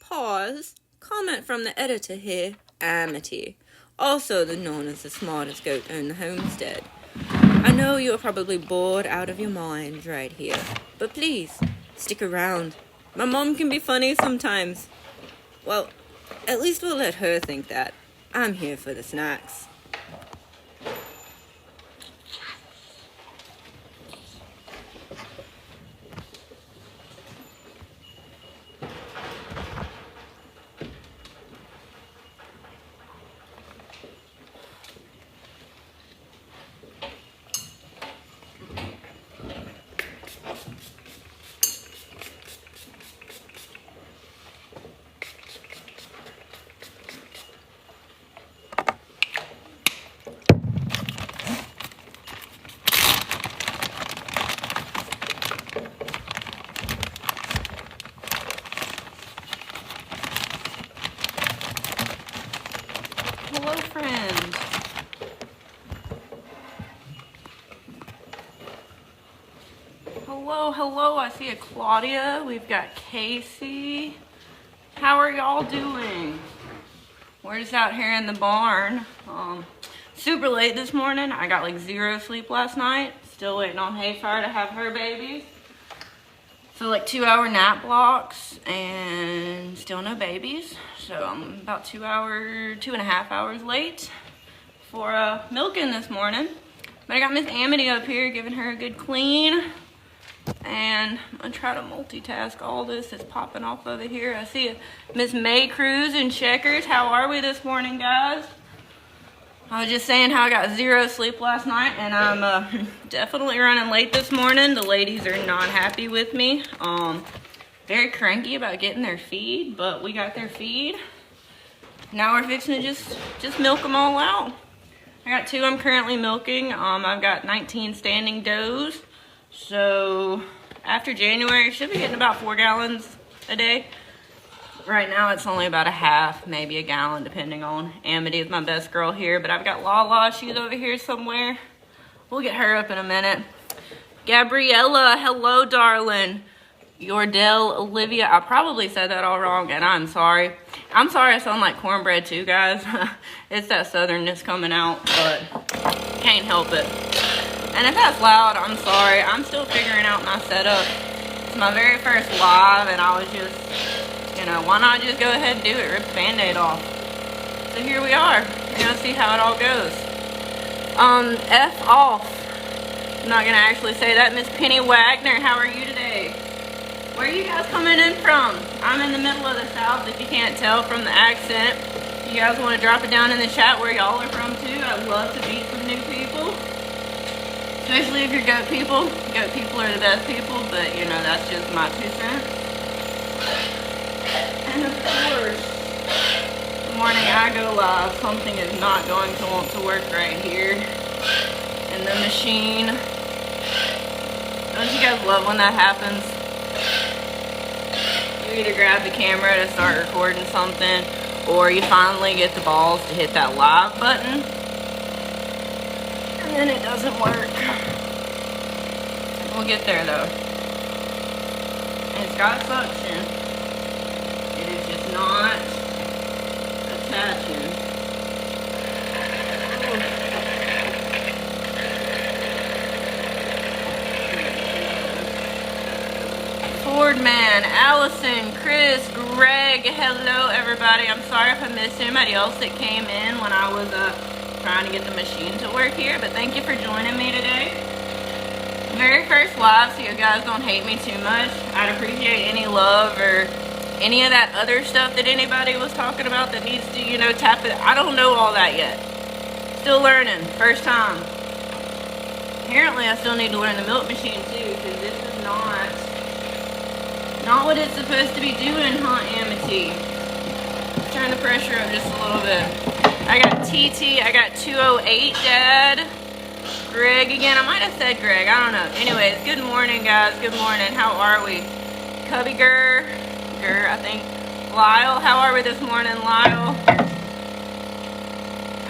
Pause. Comment from the editor here, Amity, also known as the smartest goat on the homestead. I know you're probably bored out of your minds right here, but please, stick around. My mom can be funny sometimes. Well, at least we'll let her think that. I'm here for the snacks. Hello, friend. Hello, I see a Claudia. We've got Casey. How are y'all doing? We're just out here in the barn. Super late this morning. I got like 0 sleep last night. Still waiting on Hayfire to have her babies. So like 2-hour nap blocks and still no babies. So I'm about 2.5 hours late for milking this morning. But I got Miss Amity up here giving her a good clean. And I'm gonna try to multitask all this that's popping off over here. I see Miss May Cruz and Checkers. How are we this morning, guys? I was just saying how I got 0 sleep last night, and I'm definitely running late this morning. The ladies are not happy with me. Very cranky about getting their feed, but we got their feed. Now we're fixing to just milk them all out. I got 2 I'm currently milking. I've got 19 standing does. So after January, I should be getting about 4 gallons a day. Right now it's only about a half, maybe a gallon, depending on. Amity is my best girl here, but I've got Lala, she's over here somewhere. We'll get her up in a minute. Gabriella, hello, darling. Yordell, Olivia, I probably said that all wrong, and I'm sorry. I'm sorry I sound like cornbread too, guys. It's that southernness coming out, but can't help it. And if that's loud, I'm sorry. I'm still figuring out my setup. It's my very first live, and I was just, you know, why not just go ahead and do it? Rip the Band-Aid off. So here we are. We're gonna see how it all goes. F off. I'm not gonna actually say that. Miss Penny Wagner, how are you today? Where are you guys coming in from? I'm in the middle of the South, if you can't tell from the accent. You guys want to drop it down in the chat where y'all are from too? I'd love to meet some new people. Especially if you're goat people. Goat people are the best people, but you know, that's just my 2 cents. And of course, the morning I go live, something is not going to want to work right here in the machine. Don't you guys love when that happens? You either grab the camera to start recording something, or you finally get the balls to hit that live button, and then it doesn't work. We'll get there though. And it's got suction. It is just not attaching. Ford Man, Allison, Chris, Greg, hello everybody. I'm sorry if I missed anybody else that came in when I was trying to get the machine to work here, but thank you for joining me today. Very first live, so you guys don't hate me too much. I'd appreciate any love or any of that other stuff that anybody was talking about that needs to, you know, tap it. I don't know all that yet. Still learning, first time. Apparently I still need to learn the milk machine too, because this is not what it's supposed to be doing, huh, Amity? Turn the pressure up just a little bit. I got TT, I got 208, Dad. Greg again. I might have said Greg. I don't know. Anyways, good morning, guys. Good morning. How are we? Cubby Gur, I think. Lyle, how are we this morning, Lyle?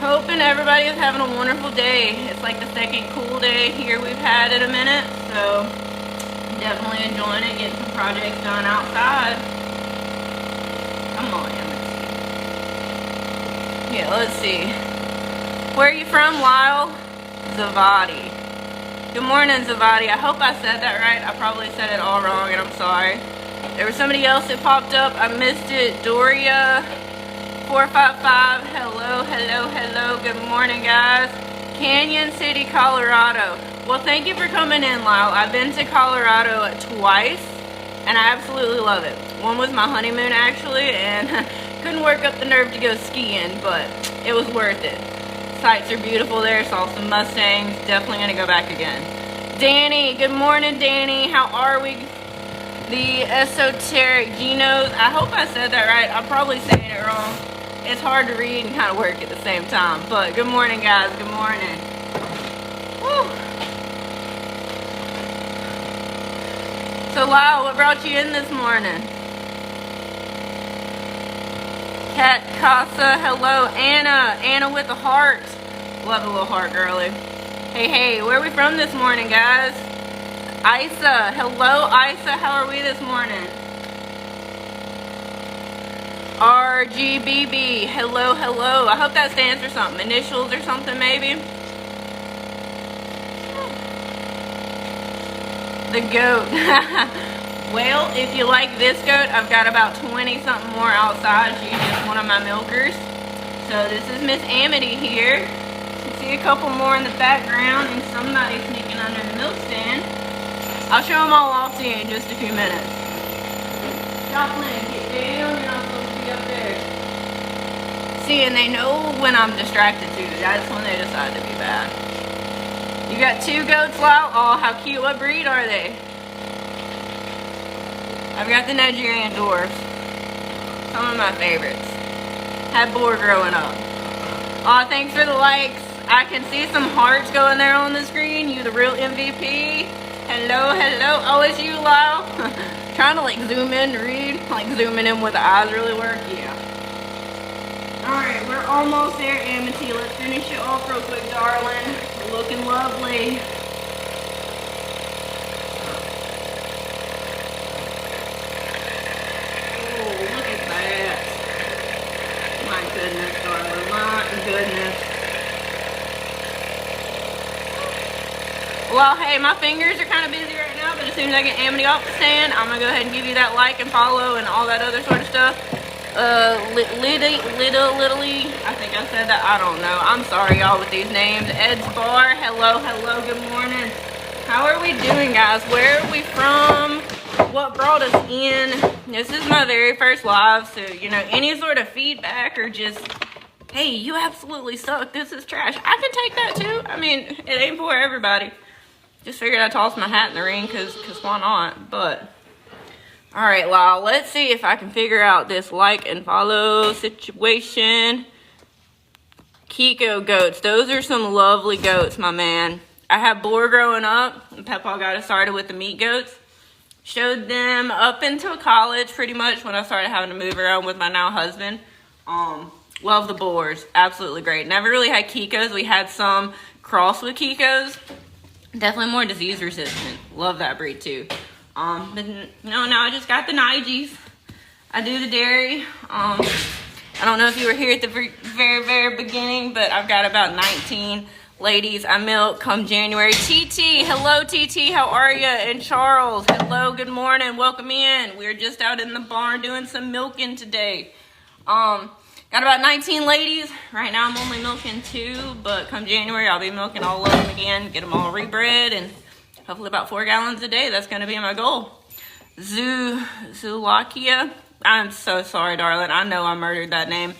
Hoping everybody is having a wonderful day. It's like the second cool day here we've had in a minute, so definitely enjoying it, getting some projects done outside. Oh, Amity. Yeah, let's see. Where are you from, Lyle? Zavadi. Good morning, Zavadi. I hope I said that right. I probably said it all wrong, and I'm sorry. There was somebody else that popped up. I missed it. Doria 455. Hello, hello, hello. Good morning, guys. Canyon City, Colorado. Well, thank you for coming in, Lyle. I've been to Colorado twice, and I absolutely love it. One was my honeymoon, actually, and couldn't work up the nerve to go skiing, but it was worth it. Sights are beautiful there. Saw some Mustangs. Definitely going to go back again. Danny. Good morning, Danny. How are we? The esoteric Genos. I hope I said that right. I'm probably saying it wrong. It's hard to read and kind of work at the same time. But good morning, guys. Good morning. Woo. So, Lyle, what brought you in this morning? Cat Casa, hello. Anna. Anna with a heart. Love a little heart, girly. Hey, hey, where are we from this morning, guys? Isa. Hello, Isa. How are we this morning? RGBB. Hello, hello. I hope that stands for something. Initials or something, maybe? The goat. Well, if you like this goat, I've got about 20-something more outside. She's just one of my milkers. So this is Miss Amity here. You can see a couple more in the background and somebody sneaking under the milk stand. I'll show them all off to you in just a few minutes. Joplin, get down. You're not supposed to be up there. See, and they know when I'm distracted too. That's when they decide to be bad. You got two goats, Lyle? Oh, how cute. What breed are they? I've got the Nigerian dwarfs. Some of my favorites. Had boar growing up. Aw, thanks for the likes. I can see some hearts going there on the screen. You the real MVP. Hello, hello. Oh, it's you, Lyle. Trying to like zoom in to read. Like zooming in with the eyes really work. Yeah. Alright, we're almost there, Amity. Let's finish it off real quick, darling. Looking lovely. Goodness, darling, my goodness. Well, hey, my fingers are kind of busy right now, but as soon as I get Amity off the stand, I'm going to go ahead and give you that like and follow and all that other sort of stuff. Liddy, I think I said that, I don't know. I'm sorry, y'all, with these names. Ed's Bar, hello, hello, good morning. How are we doing, guys? Where are we from? What brought us in? This is my very first live, so you know, any sort of feedback or just, hey, you absolutely suck, this is trash, I can take that too. I mean, it ain't for everybody. Just figured I'd toss my hat in the ring because why not? But all right, Lyle, let's see if I can figure out this like and follow situation. Kiko goats, those are some lovely goats, my man. I had boar growing up, and Peppa got us started with the meat goats. Showed them up until college, pretty much, when I started having to move around with my now husband. Love the boars, absolutely great. Never really had Kikos. We had some cross with Kikos. Definitely more disease resistant. Love that breed too. But you know, now I just got the Nigies. I do the dairy. I don't know if you were here at the very beginning, but I've got about 19 ladies I milk come January. TT, hello TT, how are you? And Charles, hello, good morning, welcome in. We're just out in the barn doing some milking today. Got about 19 ladies. Right now I'm only milking 2, but come January I'll be milking all of them again, get them all rebred, and hopefully about 4 gallons a day. That's gonna be my goal. Zulakia, I'm so sorry, darling. I know I murdered that name.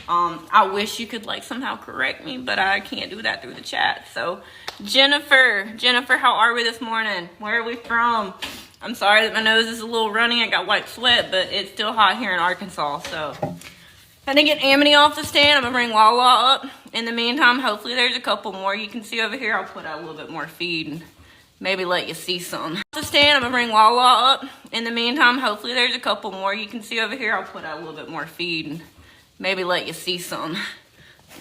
I wish you could like somehow correct me, but I can't do that through the chat. So Jennifer, how are we this morning? Where are we from? I'm sorry that my nose is a little runny. I got white sweat, but it's still hot here in Arkansas. So I didn't get Amity off the stand. I'm gonna bring Lala up. In the meantime, hopefully there's a couple more you can see over here. I'll put out a little bit more feed and maybe let you see some. Off the stand, I'm gonna bring Lala up. In the meantime, hopefully there's a couple more you can see over here. I'll put out a little bit more feed and maybe let you see some.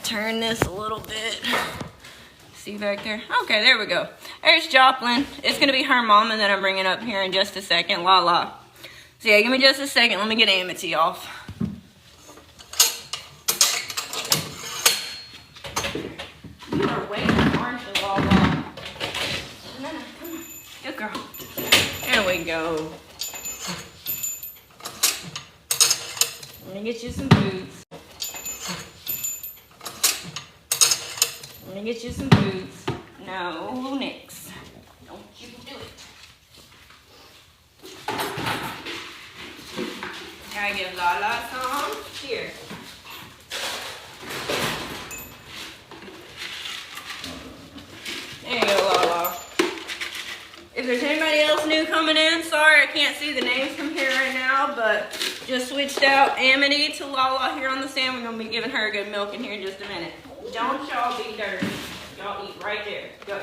Turn this a little bit. See back there? Okay, there we go. There's Joplin. It's gonna be her mom, and then I'm bringing up here in just a second. Lala. So yeah, give me just a second. Let me get Amity off. You are waiting, aren't you, Lala? No, come on. Good girl. There we go. Let me get you some boots. Let me get you some boots. No, Nix. Don't you do it. Gotta give Lala some. Here. There you go, Lala. If there's anybody else new coming in, sorry I can't see the names from here right now, but just switched out Amity to Lala here on the stand. We're going to be giving her a good milk in here in just a minute. Don't y'all be dirty. Y'all eat right there. Go.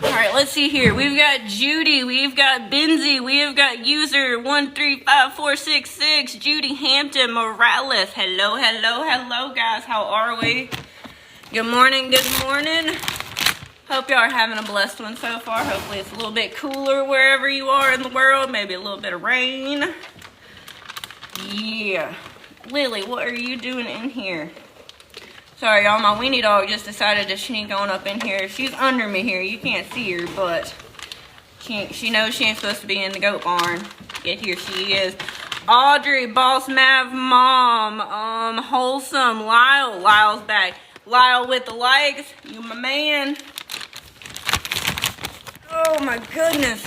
Alright, let's see here. We've got Judy, we've got Benzie, we've got user 135466, Judy Hampton Morales. Hello, hello, hello guys. How are we? Good morning, good morning. Hope y'all are having a blessed one so far. Hopefully it's a little bit cooler wherever you are in the world. Maybe a little bit of rain. Yeah. Lily, what are you doing in here? Sorry, y'all. My weenie dog just decided to sneak on up in here. She's under me here. You can't see her, but she knows she ain't supposed to be in the goat barn. Yet here she is. Audrey, Boss Mav Mom, Wholesome, Lyle. Lyle's back. Lyle with the likes. You my man. Oh my goodness.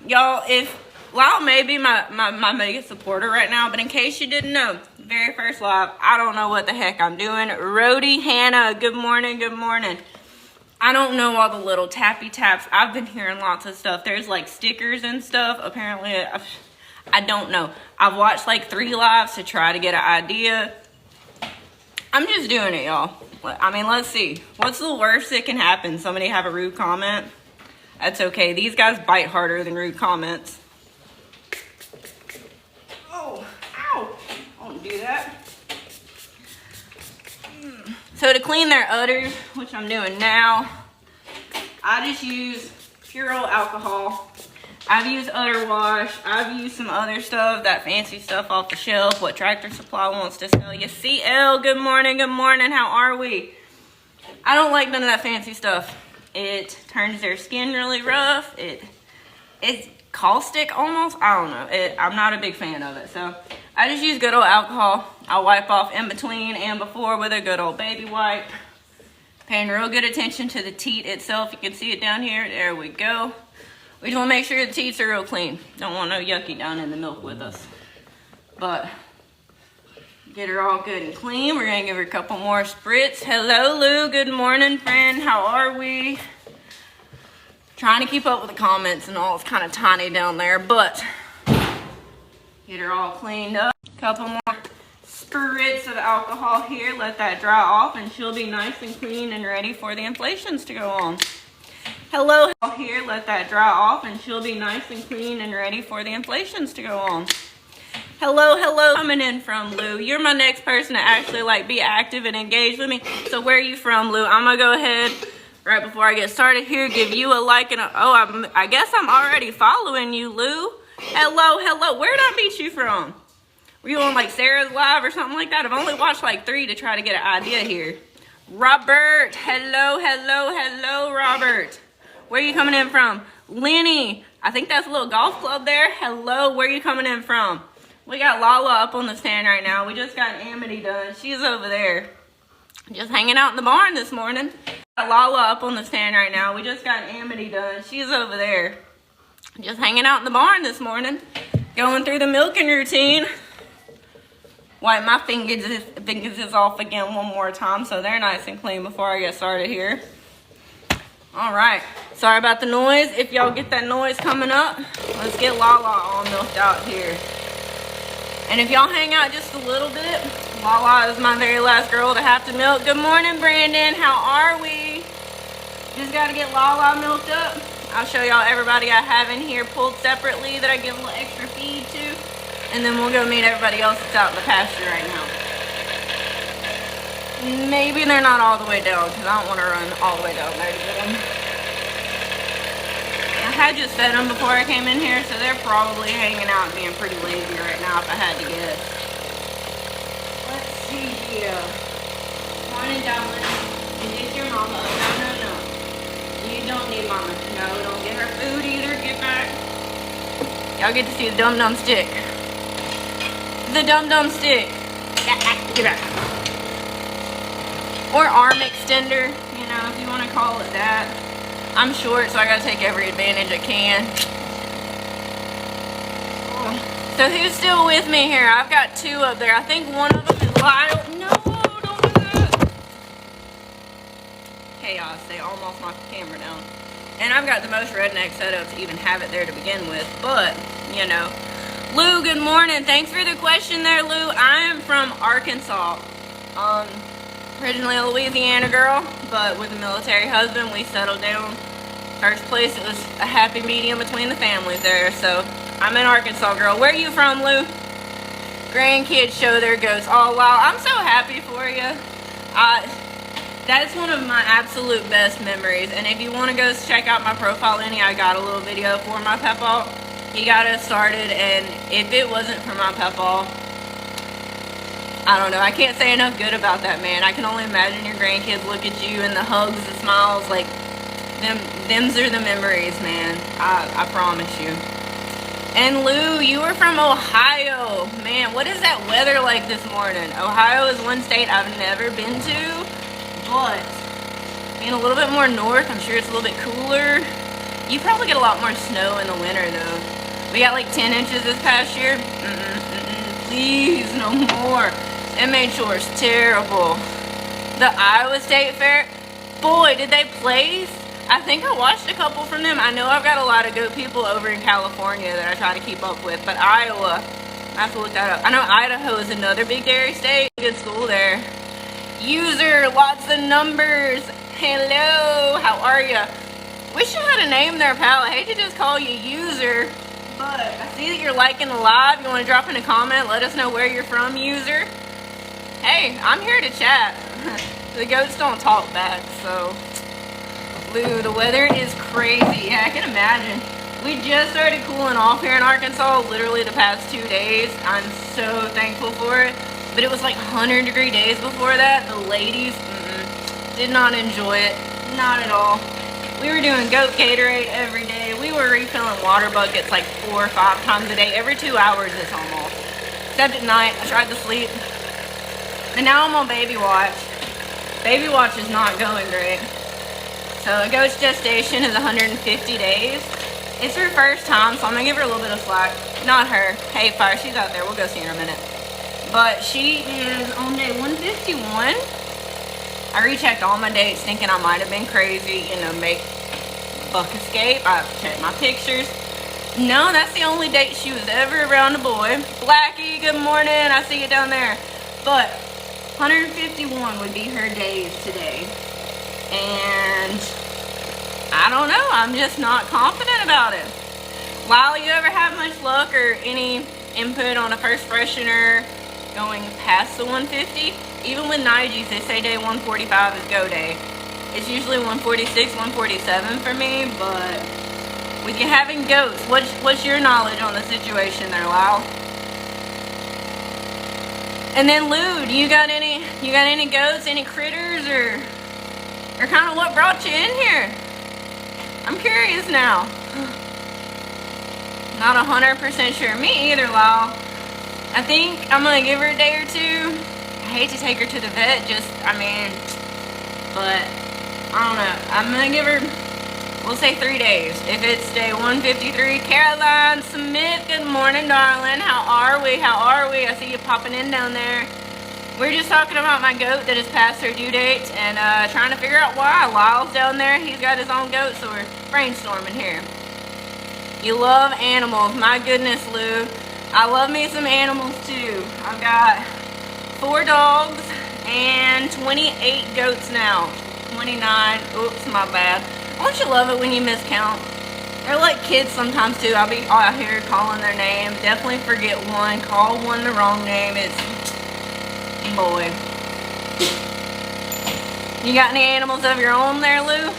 Y'all, if Lyle may be my biggest supporter right now, but in case you didn't know, very first live, I don't know what the heck I'm doing. Rhodey Hannah, good morning, good morning. I don't know all the little tappy taps. I've been hearing lots of stuff. There's like stickers and stuff. Apparently, I don't know. I've watched like 3 lives to try to get an idea. I'm just doing it, y'all. I mean, let's see. What's the worst that can happen? Somebody have a rude comment? That's okay. These guys bite harder than rude comments. Oh, ow. I won't do that. So to clean their udders, which I'm doing now, I just use pure old alcohol. I've used udder wash. I've used some other stuff, that fancy stuff off the shelf, what Tractor Supply wants to sell you. CL, good morning, good morning. How are we? I don't like none of that fancy stuff. It turns their skin really rough. It's caustic almost. I don't know. I'm not a big fan of it. So I just use good old alcohol. I'll wipe off in between and before with a good old baby wipe. Paying real good attention to the teat itself. You can see it down here. There we go. We just want to make sure the teats are real clean. Don't want no yucky down in the milk with us. But get her all good and clean. We're going to give her a couple more spritz. Hello, Lou. Good morning, friend. How are we? Trying to keep up with the comments and all. It's kind of tiny down there, but get her all cleaned up. Couple more spritz of alcohol here. Let that dry off, and she'll be nice and clean and ready for the inflations to go on. Hello, here, let that dry off, and she'll be nice and clean and ready for the inflations to go on. Hello, hello, coming in from Lou. You're my next person to actually like be active and engage with me. So where are you from, Lou? I'm gonna go ahead right before I get started here, give you a like and a, oh, I guess I'm already following you, Lou. Hello, hello. Where did I meet you from? Were you on like Sarah's live or something like that? I've only watched like 3 to try to get an idea here. Robert, hello, hello, hello, Robert. Where are you coming in from? Lenny, I think that's a little golf club there. Hello, where are you coming in from? We got Lala up on the stand right now. We just got Amity done. She's over there. Just hanging out in the barn this morning. Got Lala up on the stand right now. We just got Amity done. She's over there. Just hanging out in the barn this morning. Going through the milking routine. Wipe my fingers off again one more time so they're nice and clean before I get started here. All right, sorry about the noise. If y'all get that noise coming up, let's get Lala all milked out here. And if y'all hang out just a little bit, Lala is my very last girl to have to milk. Good morning, Brandon. How are we? Just got to get Lala milked up. I'll show y'all everybody I have in here pulled separately that I give a little extra feed to. And then we'll go meet everybody else that's out in the pasture right now. Maybe they're not all the way down because I don't want to run all the way down there to get them. I had just fed them before I came in here, so they're probably hanging out and being pretty lazy right now if I had to guess. Yeah. Morning, darling. Is this your mama? No. You don't need mama. No, don't get her food either. Get back. Y'all get to see the dum-dum stick. The dum-dum stick. Get back. Or arm extender, you know, if you want to call it that. I'm short, so I gotta take every advantage I can. So who's still with me here? I've got two up there. I think one of them is Lyle. No, don't do that. Chaos. They almost knocked the camera down. And I've got the most redneck setup to even have it there to begin with. But, you know. Lou, good morning. Thanks for the question there, Lou. I am from Arkansas. Originally a Louisiana girl, but with a military husband, we settled down. First place, it was a happy medium between the families there, so I'm an Arkansas girl. Where are you from, Lou? Grandkids show their goats. Oh, wow, I'm so happy for you. That's one of my absolute best memories, and if you want to go check out my profile, Lenny, I got a little video for my Pepaw. He got us started, and if it wasn't for my Pepaw, I don't know. I can't say enough good about that, man. I can only imagine your grandkids look at you and the hugs, the smiles, like, them's are the memories, man. I promise you. And Lou, you were from Ohio. Man, what is that weather like this morning? Ohio is one state I've never been to, but being a little bit more north, I'm sure it's a little bit cooler. You probably get a lot more snow in the winter, though. We got like 10 inches this past year. Please, no more. It made chores terrible. The Iowa State Fair, boy, did they place. I think I watched a couple from them. I know I've got a lot of goat people over in California that I try to keep up with, but Iowa, I have to look that up. I know Idaho is another big dairy state. Good school there. User, lots of numbers. Hello, how are you? Wish you had a name there, pal. I hate to just call you User, but I see that you're liking the live. You want to drop in a comment? Let us know where you're from, User. Hey, I'm here to chat. The goats don't talk back, so. Lou, the weather is crazy. Yeah, I can imagine. We just started cooling off here in Arkansas literally the past 2 days. I'm so thankful for it. But it was like 100-degree days before that. The ladies did not enjoy it. Not at all. We were doing goat Gatorade every day. We were refilling water buckets like 4 or 5 times a day. Every 2 hours it's almost. Except at night, I tried to sleep. And now I'm on baby watch. Baby watch is not going great. So a goat's gestation is 150 days. It's her first time, so I'm gonna give her a little bit of slack. Not her. Hey, Fire, she's out there. We'll go see her in a minute. But she is on day 151. I rechecked all my dates thinking I might have been crazy, you know, make buck escape. I checked my pictures. No, that's the only date she was ever around a boy. Blackie, good morning. I see you down there. But 151 would be her days today. And I don't know. I'm just not confident about it. Lyle, you ever have much luck or any input on a first freshener going past the 150? Even with Nigis, they say day 145 is go day. It's usually 146, 147 for me, but with you having goats, what's your knowledge on the situation there, Lyle? And then Lou, do you got any goats, any critters, or kind of what brought you in here? I'm curious now. Not 100% sure. Me either, Lyle. I think I'm gonna give her a day or two. I hate to take her to the vet, but I don't know. I'm gonna give her, we'll say 3 days. If it's day 153, Caroline Smith, good morning, darling. How are we? I see you popping in down there. We're just talking about my goat that has passed her due date and trying to figure out why. Lyle's down there. He's got his own goat, so we're brainstorming here. You love animals. My goodness, Lou. I love me some animals, too. I've got 4 dogs and 28 goats now. 29. Oops, my bad. Don't you love it when you miscount? They're like kids sometimes, too. I'll be out here calling their name. Definitely forget one. Call one the wrong name. It's... boy. You got any animals of your own there, Lou?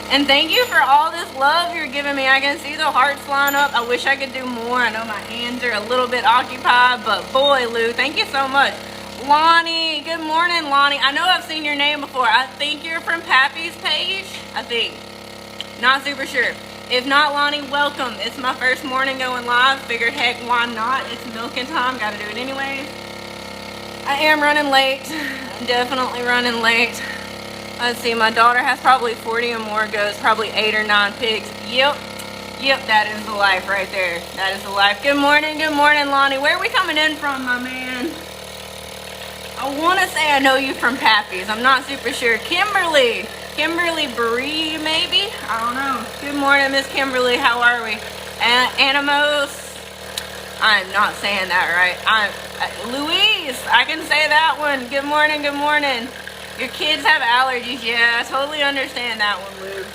And thank you for all this love you're giving me. I can see the hearts line up. I wish I could do more. I know my hands are a little bit occupied, but boy, Lou, thank you so much. Lonnie, good morning, Lonnie. I know I've seen your name before. I think you're from Pappy's page. I think. Not super sure. If not, Lonnie, welcome. It's my first morning going live. Figured, heck, why not? It's milking time. Gotta do it anyways. I am running late. Definitely running late. Let's see, my daughter has probably 40 or more goats, probably 8 or 9 pigs. Yep, that is the life right there. That is the life. Good morning, Lonnie. Where are we coming in from, my man? I want to say I know you from Pappy's. I'm not super sure. Kimberly Bree, maybe? I don't know. Good morning, Miss Kimberly. How are we? Animos. I'm not saying that right. Louise, I can say that one. Good morning. Your kids have allergies. Yeah, I totally understand that one, Lou.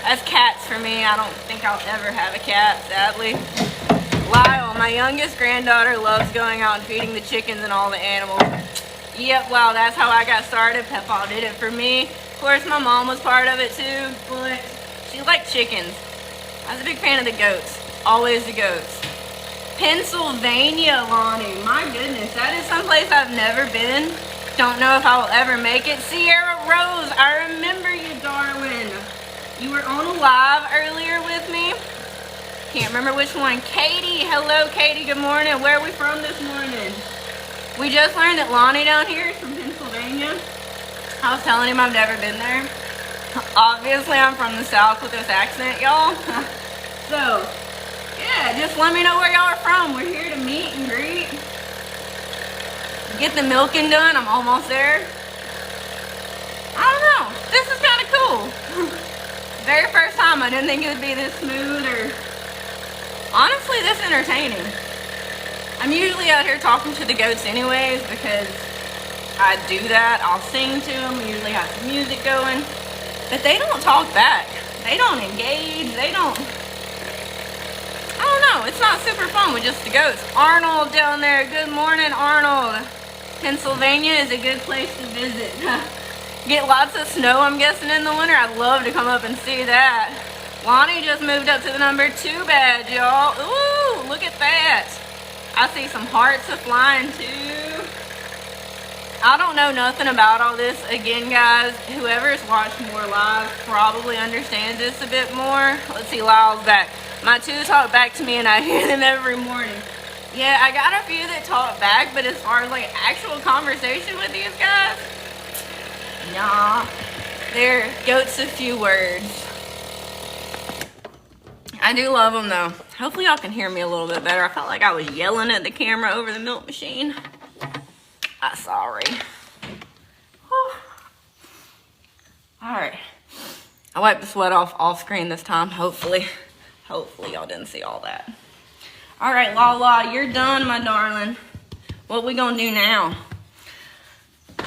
That's cats for me. I don't think I'll ever have a cat, sadly. Lyle, my youngest granddaughter, loves going out and feeding the chickens and all the animals. Yep, well, that's how I got started. Pepa did it for me. Of course, my mom was part of it too, but she liked chickens. I was a big fan of the goats. Always the goats. Pennsylvania, Lonnie. My goodness, that is someplace I've never been. Don't know if I will ever make it. Sierra Rose, I remember you, Darwin. You were on a live earlier with me. Can't remember which one. Katie, hello, Katie, good morning. Where are we from this morning? We just learned that Lonnie down here is from Pennsylvania. I was telling him I've never been there. Obviously, I'm from the South with this accent, y'all. So, yeah, just let me know where y'all are from. We're here to meet and greet. Get the milking done. I'm almost there. I don't know. This is kind of cool. Very first time. I didn't think it would be this smooth or honestly this entertaining. I'm usually out here talking to the goats anyways because I do that. I'll sing to them. We usually have some music going. But they don't talk back. They don't engage. They don't... I don't know. It's not super fun with just the goats. Arnold down there. Good morning, Arnold. Pennsylvania is a good place to visit. Get lots of snow, I'm guessing, in the winter. I'd love to come up and see that. Lonnie just moved up to the number 2 badge, y'all. Ooh, look at that. I see some hearts are flying too. I don't know nothing about all this. Again, guys, whoever's watched more live probably understands this a bit more. Let's see, Lyle's back. My 2 talk back to me and I hear them every morning. Yeah, I got a few that talk back, but as far as like actual conversation with these guys, nah, they're goats of few words. I do love them though. Hopefully y'all can hear me a little bit better. I felt like I was yelling at the camera over the milk machine. I'm sorry. Alright. I wiped the sweat off screen this time, hopefully. Hopefully y'all didn't see all that. Alright, Lala, you're done, my darling. What we gonna do now?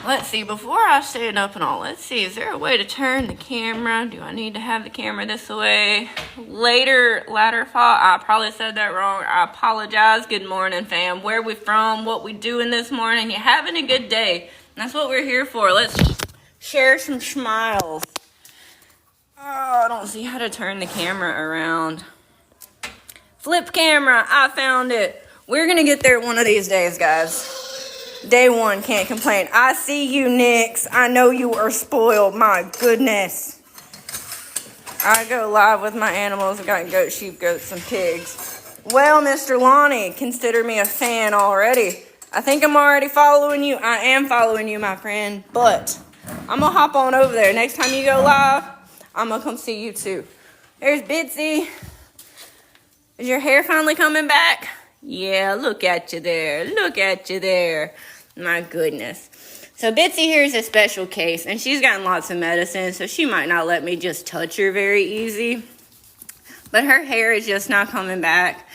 Let's see, before I stand up and all, let's see, is there a way to turn the camera? Do I need to have the camera this way? Ladder fall, I probably said that wrong. I apologize. Good morning, fam. Where we from? What we doing this morning? You having a good day? That's what we're here for. Let's share some smiles. Oh, I don't see how to turn the camera around. Flip camera, I found it. We're gonna get there one of these days, guys. Day 1, can't complain. I see you, Nix. I know you are spoiled. My goodness. I go live with my animals. I got goats, sheep, goats, and pigs. Well, Mr. Lonnie, consider me a fan already. I think I'm already following you. I am following you, my friend. But I'm going to hop on over there. Next time you go live, I'm going to come see you too. There's Bitsy. Is your hair finally coming back? Yeah, look at you there. Look at you there. My goodness. So Bitsy here is a special case, and she's gotten lots of medicine, so she might not let me just touch her very easy. But her hair is just not coming back.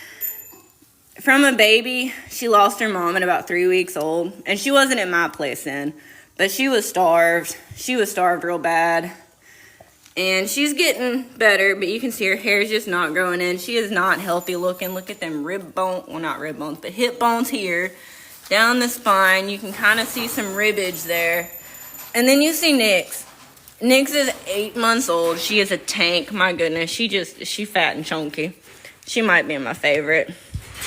From a baby, she lost her mom at about 3 weeks old, and she wasn't in my place then, but she was starved. She was starved real bad. And she's getting better, but you can see her hair is just not growing in. She is not healthy looking. Look at them rib bones, well, not rib bones, but hip bones here. Down the spine, you can kind of see some ribbage there. And then you see Nix. Nix is 8 months old. She is a tank. My goodness, she fat and chunky. She might be my favorite.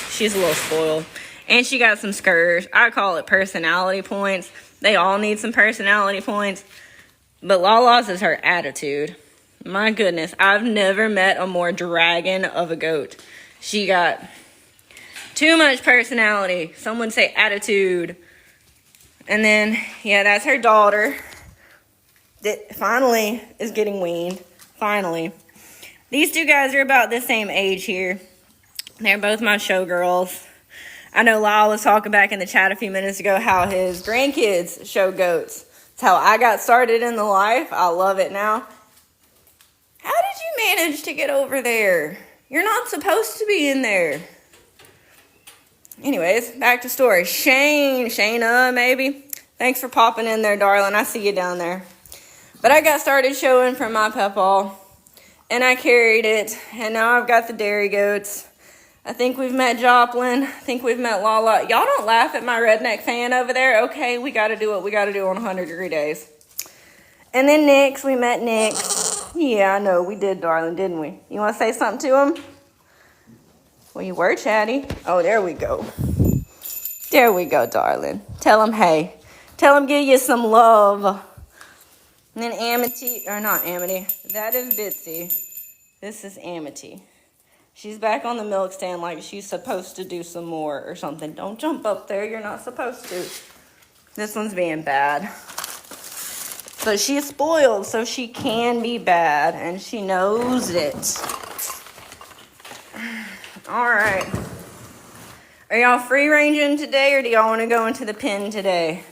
She's a little spoiled. And she got some skirts. I call it personality points. They all need some personality points. But Lala's is her attitude. My goodness, I've never met a more dragon of a goat. She got too much personality. Some would say attitude. And then, yeah, that's her daughter that finally is getting weaned. Finally. These two guys are about the same age here. They're both my showgirls. I know Lyle was talking back in the chat a few minutes ago how his grandkids show goats. It's how I got started in the life. I love it now. How did you manage to get over there? You're not supposed to be in there. Anyways, back to story. Shayna, maybe. Thanks for popping in there, darling. I see you down there. But I got started showing from my pepaw, and I carried it, and now I've got the dairy goats. I think we've met Joplin. I think we've met Lala. Y'all don't laugh at my redneck fan over there. Okay, we got to do what we got to do on 100-degree days. And then Nix, we met Nix. Yeah, I know, we did, darling, didn't we? You want to say something to him? Well, you were chatty. Oh, there we go. There we go, darling. Tell him, hey. Tell him give you some love. And then Amity, or not Amity, that is Bitsy. This is Amity. She's back on the milk stand like she's supposed to do some more or something. Don't jump up there, you're not supposed to. This one's being bad. But she's spoiled, so she can be bad, and she knows it. All right. Are y'all free ranging today, or do y'all want to go into the pen today?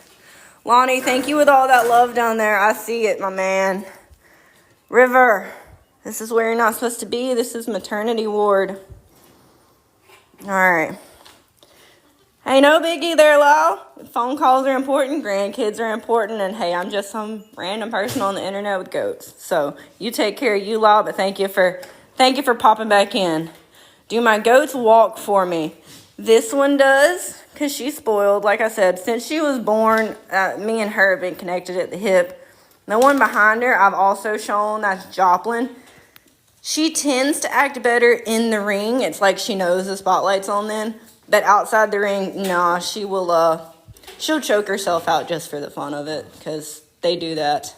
Lonnie, thank you with all that love down there. I see it, my man. River, this is where you're not supposed to be. This is maternity ward. All right. Hey, no biggie there, Lyle. Phone calls are important. Grandkids are important. And, hey, I'm just some random person on the internet with goats. So you take care of you, Lyle, but thank you for popping back in. Do my goats walk for me? This one does, because she's spoiled. Like I said, since she was born, me and her have been connected at the hip. The one behind her, I've also shown, that's Joplin. She tends to act better in the ring. It's like she knows the spotlight's on then. But outside the ring, nah, she'll choke herself out just for the fun of it, because they do that.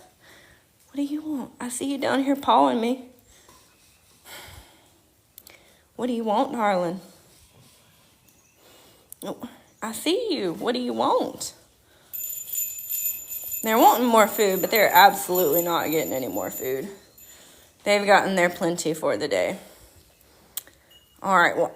What do you want? I see you down here pawing me. What do you want, darling? Oh, I see you. What do you want? They're wanting more food, but they're absolutely not getting any more food. They've gotten their plenty for the day. All right, well,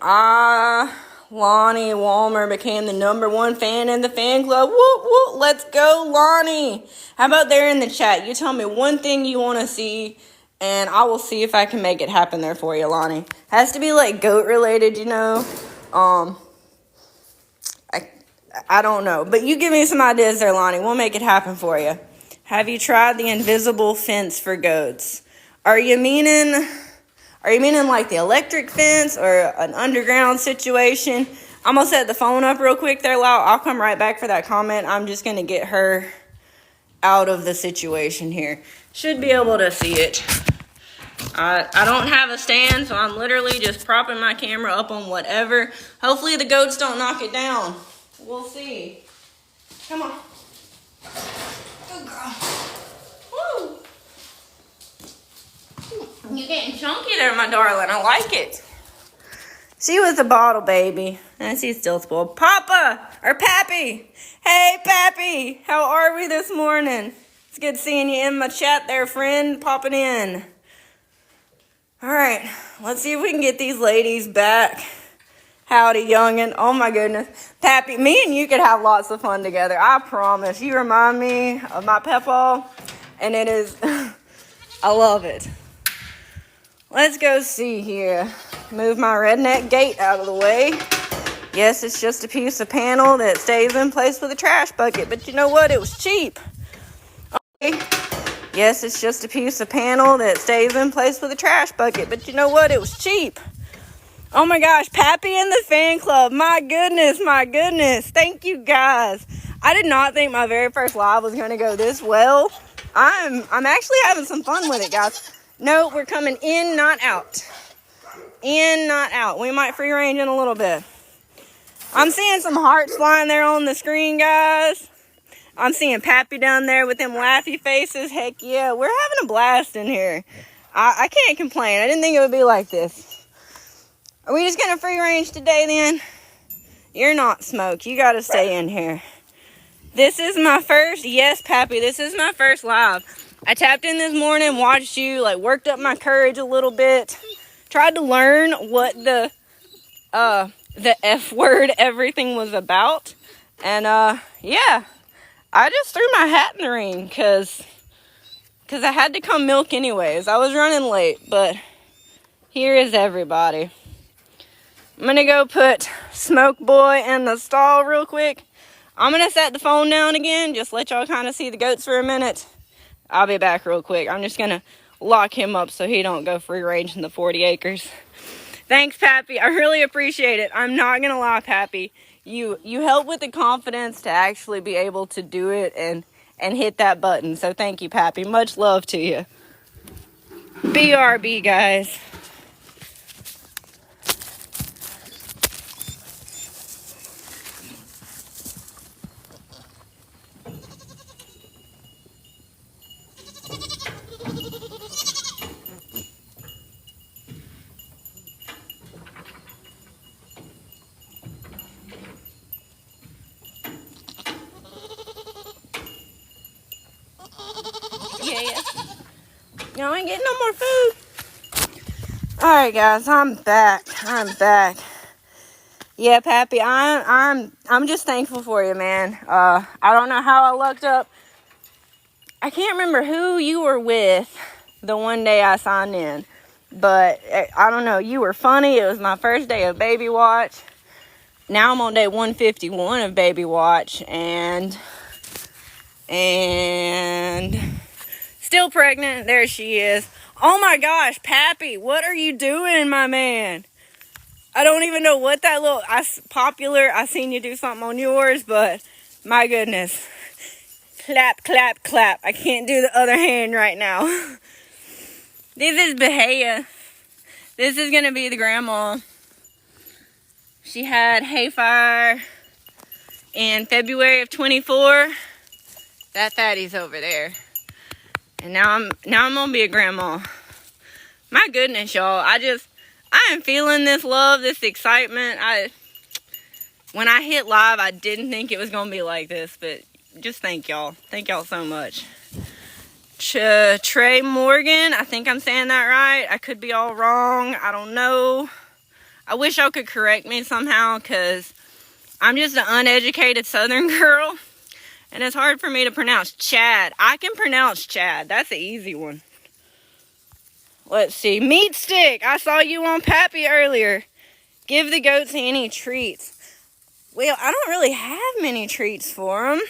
Lonnie Walmer became the #1 fan in the fan club. Whoop, whoop, let's go, Lonnie. How about there in the chat? You tell me one thing you want to see, and I will see if I can make it happen there for you, Lonnie. Has to be, like, goat-related, you know. I don't know. But you give me some ideas there, Lonnie. We'll make it happen for you. Have you tried the invisible fence for goats? Are you meaning like the electric fence or an underground situation? I'm going to set the phone up real quick there, Lau. I'll come right back for that comment. I'm just going to get her out of the situation here. Should be able to see it. I don't have a stand, so I'm literally just propping my camera up on whatever. Hopefully the goats don't knock it down. We'll see. Come on. Good girl. Woo. You're getting chunky there, my darling. I like it. She was a bottle baby, and she's still spoiled. Papa, or Pappy. Hey, Pappy. How are we this morning? It's good seeing you in my chat there, friend. Popping in. All right. Let's see if we can get these ladies back. Howdy, youngin'. Oh, my goodness. Pappy, me and you could have lots of fun together. I promise. You remind me of my pepaw, and it is... I love it. Let's go see here. Move my redneck gate out of the way. Yes, it's just a piece of panel that stays in place with a trash bucket, but you know what? It was cheap. Okay. Yes, it's just a piece of panel that stays in place with a trash bucket, but you know what? It was cheap. Oh my gosh, Pappy in the fan club. My goodness. Thank you guys. I did not think my very first live was going to go this well. I'm actually having some fun with it, guys. No, we're coming in, not out. In, not out. We might free range in a little bit. I'm seeing some hearts flying there on the screen, guys. I'm seeing Pappy down there with them laughy faces. Heck yeah, we're having a blast in here. I can't complain. I didn't think it would be like this. Are we just gonna free range today then? You're not, Smoke. You gotta stay in here. This is my first, yes, Pappy, this is my first live. I tapped in this morning, watched you, like worked up my courage a little bit. Tried to learn what the F word everything was about. And yeah, I just threw my hat in the ring because I had to come milk anyways. I was running late, but here is everybody. I'm going to go put Smoke Boy in the stall real quick. I'm going to set the phone down again, just let y'all kind of see the goats for a minute. I'll be back real quick. I'm just going to lock him up so he don't go free range in the 40 acres. Thanks, Pappy. I really appreciate it. I'm not going to lie, Pappy. You help with the confidence to actually be able to do it and hit that button. So thank you, Pappy. Much love to you. BRB, guys. Yeah. Y'all ain't getting no more food. Alright, guys, I'm back. Yeah, Pappy, I'm just thankful for you, man. I don't know how I lucked up. I can't remember who you were with the one day I signed in, but I don't know. You were funny. It was my first day of Baby Watch. Now I'm on day 151 of Baby Watch, and still pregnant. There she is. Oh my gosh, Pappy, what are you doing, my man? I don't even know what that little, popular, I seen you do something on yours, but my goodness. Clap, clap, clap. I can't do the other hand right now. This is Bahia. This is going to be the grandma. She had hay fire in February of 24. That fatty's over there. And now I'm going to be a grandma. My goodness, y'all. I am feeling this love, this excitement. When I hit live, I didn't think it was going to be like this, but just thank y'all. Thank y'all so much. Trey Morgan, I think I'm saying that right. I could be all wrong. I don't know. I wish y'all could correct me somehow, because I'm just an uneducated Southern girl, and it's hard for me to pronounce Chad. I can pronounce Chad. That's an easy one. Let's see. Meat Stick, I saw you on Pappy earlier. Give the goats any treats. Well, I don't really have many treats for them.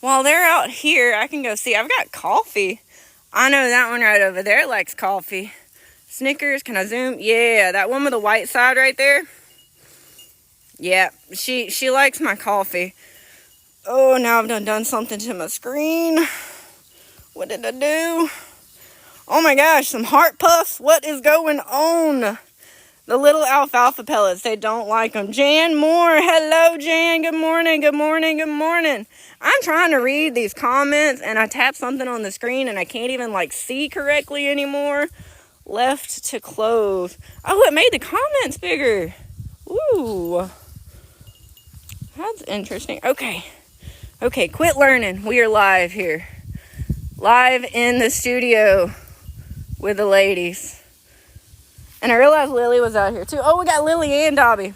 While they're out here, I can go see. I've got coffee. I know that one right over there likes coffee. Snickers, can I zoom? Yeah, that one with the white side right there. Yeah, she likes my coffee. Oh, now I've done something to my screen. What did I do? Oh my gosh, some heart puffs. What is going on? The little alfalfa pellets, they don't like them. Jan Moore, hello Jan, good morning, good morning, good morning. I'm trying to read these comments and I tap something on the screen and I can't even see correctly anymore. Left to close. Oh, it made the comments bigger. Ooh. That's interesting. Okay, quit learning. We are live here. Live in the studio with the ladies. And I realized Lily was out here too. Oh, we got Lily and Dobby.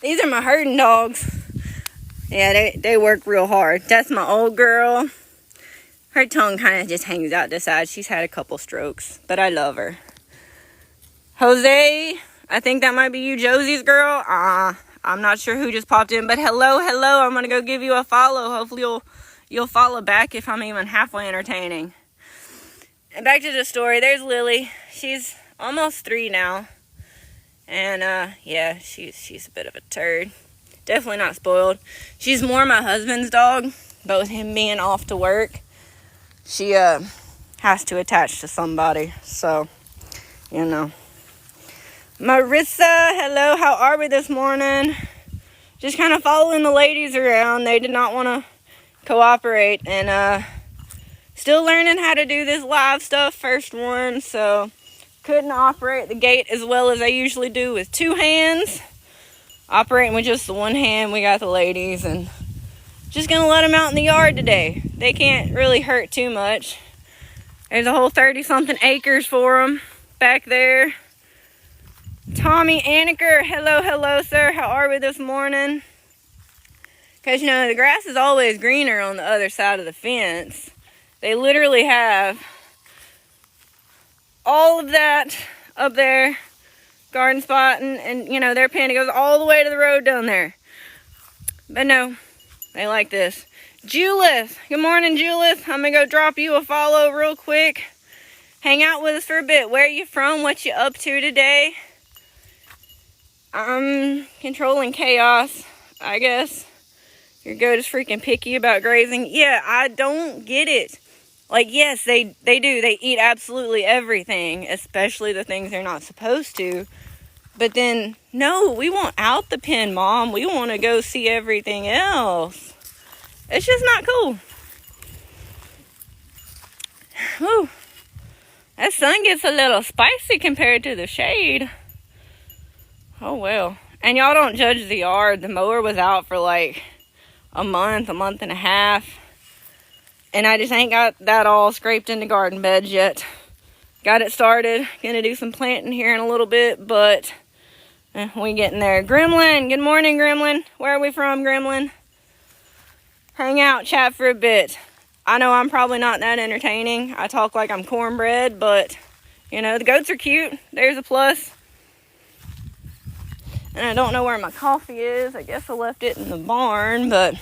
These are my herding dogs. Yeah, they work real hard. That's my old girl. Her tongue kind of just hangs out the side. She's had a couple strokes, but I love her. Jose, I think that might be you, Josie's girl. I'm not sure who just popped in, but hello. I'm going to go give you a follow. Hopefully you'll follow back if I'm even halfway entertaining. And back to the story. There's Lily. She's almost 3 now. And, yeah, she's a bit of a turd. Definitely not spoiled. She's more my husband's dog, but with him being off to work, she, has to attach to somebody. So, you know. Marissa, hello, how are we this morning? Just kind of following the ladies around. They did not want to cooperate, and still learning how to do this live stuff, first one, so couldn't operate the gate as well as I usually do with two hands. Operating with just the one hand, we got the ladies, and just gonna let them out in the yard today. They can't really hurt too much. There's a whole 30-something acres for them back there. Tommy Aniker, hello, sir. How are we this morning? Because, you know, the grass is always greener on the other side of the fence. They literally have all of that up there, garden spot, and you know, their pen goes all the way to the road down there. But no, they like this. Julith, good morning, Julith. I'm going to go drop you a follow real quick. Hang out with us for a bit. Where are you from? What you up to today? I'm controlling chaos, I guess. Your goat is freaking picky about grazing. Yeah, I don't get it. Like, yes, they do. They eat absolutely everything, especially the things they're not supposed to. But then, no, we want out the pen, Mom. We want to go see everything else. It's just not cool. Whew. That sun gets a little spicy compared to the shade. Oh, well. And y'all don't judge the yard. The mower was out for like a month and a half. And I just ain't got that all scraped into garden beds yet. Got it started. Gonna do some planting here in a little bit, but we getting there. Gremlin, good morning, Gremlin. Where are we from, Gremlin? Hang out, chat for a bit. I know I'm probably not that entertaining. I talk like I'm cornbread, but, you know, the goats are cute. There's a plus. And I don't know where my coffee is. I guess I left it in the barn, but...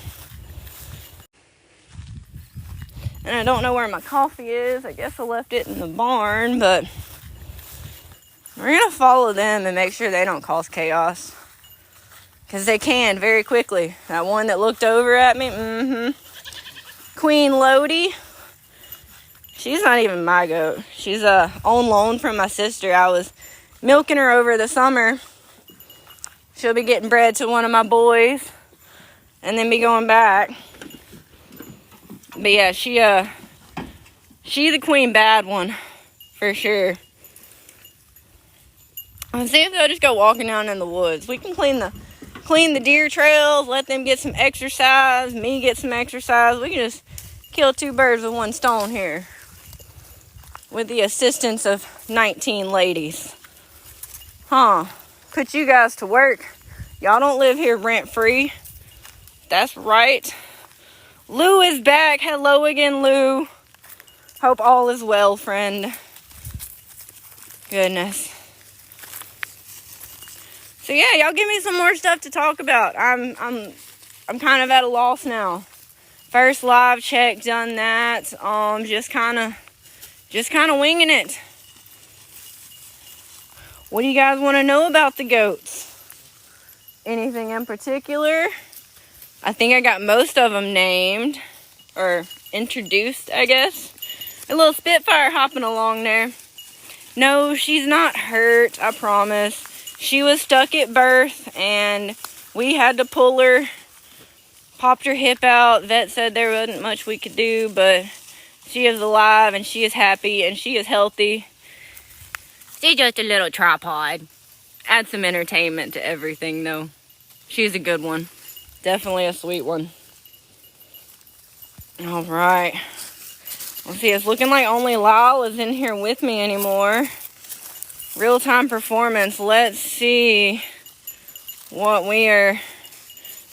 And I don't know where my coffee is. I guess I left it in the barn, but... We're going to follow them and make sure they don't cause chaos. Because they can very quickly. That one that looked over at me, Queen Lodi. She's not even my goat. She's on loan from my sister. I was milking her over the summer. She'll be getting bred to one of my boys and then be going back. But yeah, she the queen bad one for sure. Let's see if they'll just go walking down in the woods. We can clean the deer trails, let them get some exercise, me get some exercise. We can just kill two birds with one stone here with the assistance of 19 ladies. Huh. Put you guys to work. Y'all don't live here rent-free. That's right. Lou is back. Hello again, Lou. Hope all is well, friend. Goodness. So yeah, y'all give me some more stuff to talk about. I'm kind of at a loss now. First live check, done that. Just kind of winging it. What do you guys want to know about the goats? Anything in particular? I think I got most of them named or introduced, I guess. A little Spitfire hopping along there. No, she's not hurt, I promise. She was stuck at birth and we had to pull her. Popped her hip out. Vet said there wasn't much we could do, but she is alive and she is happy and she is healthy. She's just a little tripod. Add some entertainment to everything, though. She's a good one. Definitely a sweet one. All right. Let's see. It's looking like only Lyle is in here with me anymore. Real-time performance. Let's see what we are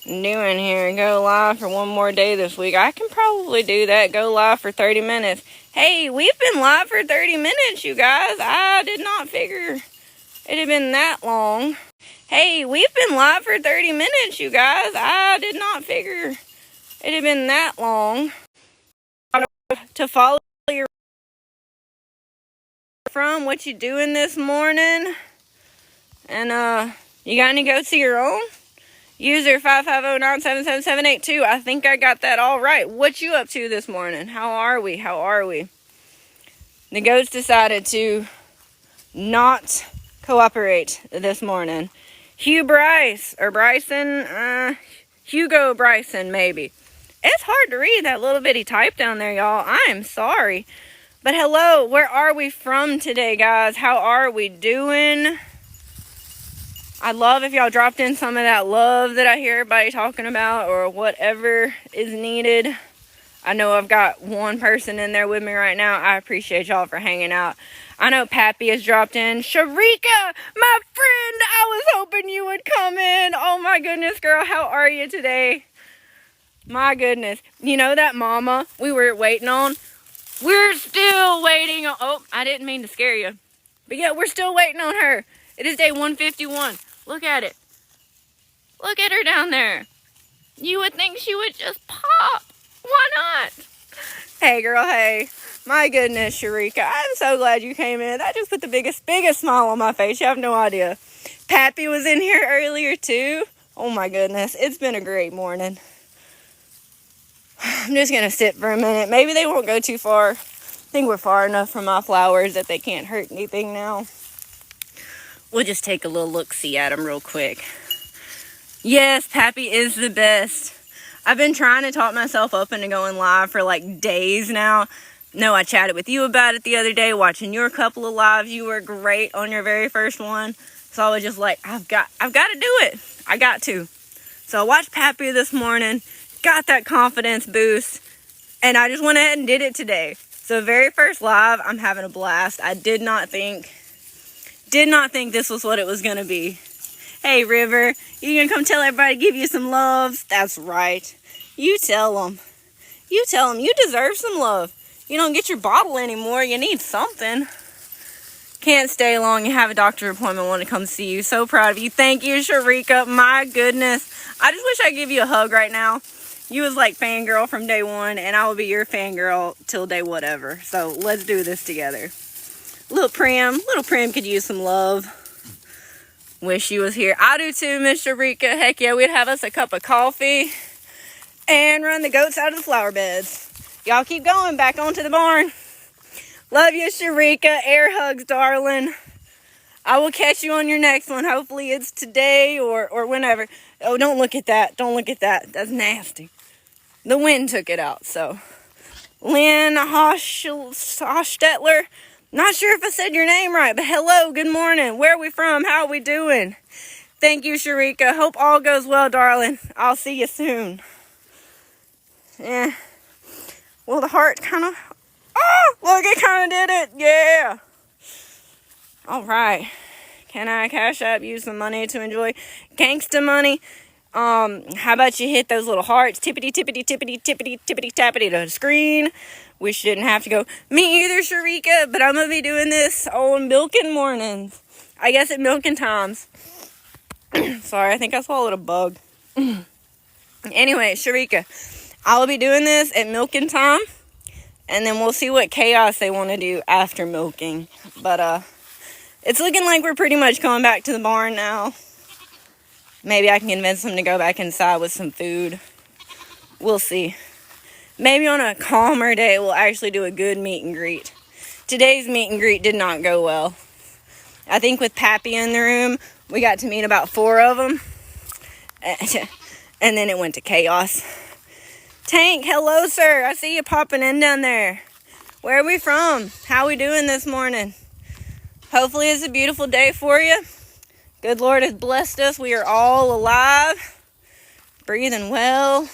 doing here. Go live for one more day this week. I can probably do that. Go live for 30 minutes. Hey, we've been live for 30 minutes, you guys. I did not figure it had been that long. Hey, we've been live for 30 minutes, you guys. I did not figure it had been that long. To follow your from what you doing this morning. And you got any goats of your own? User 550-977-782. I think I got that all right. What you up to this morning? How are we? How are we? The goats decided to not cooperate this morning. Hugo Bryson, maybe. It's hard to read that little bitty type down there, y'all. I am sorry. But hello, where are we from today, guys? How are we doing? I'd love if y'all dropped in some of that love that I hear everybody talking about, or whatever is needed. I know I've got one person in there with me right now. I appreciate y'all for hanging out. I know Pappy has dropped in. Sharika, my friend, I was hoping you would come in. Oh my goodness, girl, how are you today? My goodness. You know that mama we were waiting on? We're still waiting on... Oh, I didn't mean to scare you. But yeah, we're still waiting on her. It is day 151. Look at it. Look at her down there. You would think she would just pop. Why not? Hey, girl, hey. My goodness, Sharika. I'm so glad you came in. That just put the biggest smile on my face. You have no idea. Pappy was in here earlier, too. Oh, my goodness. It's been a great morning. I'm just going to sit for a minute. Maybe they won't go too far. I think we're far enough from my flowers that they can't hurt anything now. We'll just take a little look-see at them real quick. Yes, Pappy is the best. I've been trying to talk myself up into going live for like days now. No, I chatted with you about it the other day, watching your couple of lives. You were great on your very first one. So I was just like, I've got to do it. I got to. So I watched Pappy this morning, got that confidence boost, and I just went ahead and did it today. So very first live, I'm having a blast. I did not think this was what it was going to be. Hey, River, you going to come tell everybody to give you some love? That's right. You tell them. You tell them you deserve some love. You don't get your bottle anymore. You need something. Can't stay long. You have a doctor appointment when it comes to see you. So proud of you. Thank you, Sharika. My goodness. I just wish I could give you a hug right now. You was like fangirl from day one, and I will be your fangirl till day whatever. So let's do this together. Little Prim could use some love. Wish she was here. I do too, Miss Sharika. Heck yeah, we'd have us a cup of coffee and run the goats out of the flower beds. Y'all keep going back onto the barn. Love you, Sharika. Air hugs, darling. I will catch you on your next one. Hopefully it's today or whenever. Oh, don't look at that. Don't look at that. That's nasty. The wind took it out, so. Lynn Hostetler. Not sure if I said your name right, but hello, good morning. Where are we from? How are we doing? Thank you, Sharika. Hope all goes well, darling. I'll see you soon. Yeah. Well, the heart kind of... Oh, look, it kind of did it. Yeah. All right. Can I cash app you some money to enjoy gangsta money? How about you hit those little hearts? Tippity, tippity, tippity, tippity, tippity, tappity to the screen. Wish you didn't have to go. Me either, Sharika, but I'm going to be doing this on milking mornings. I guess at milking times. Sorry, I think I swallowed a bug. Anyway, Sharika, I'll be doing this at milking time, and then we'll see what chaos they want to do after milking. But, it's looking like we're pretty much going back to the barn now. Maybe I can convince them to go back inside with some food. We'll see. Maybe on a calmer day, we'll actually do a good meet and greet. Today's meet and greet did not go well. I think with Pappy in the room, we got to meet about 4 of them. And then it went to chaos. Tank, hello, sir. I see you popping in down there. Where are we from? How are we doing this morning? Hopefully it's a beautiful day for you. Good Lord has blessed us. We are all alive, breathing well,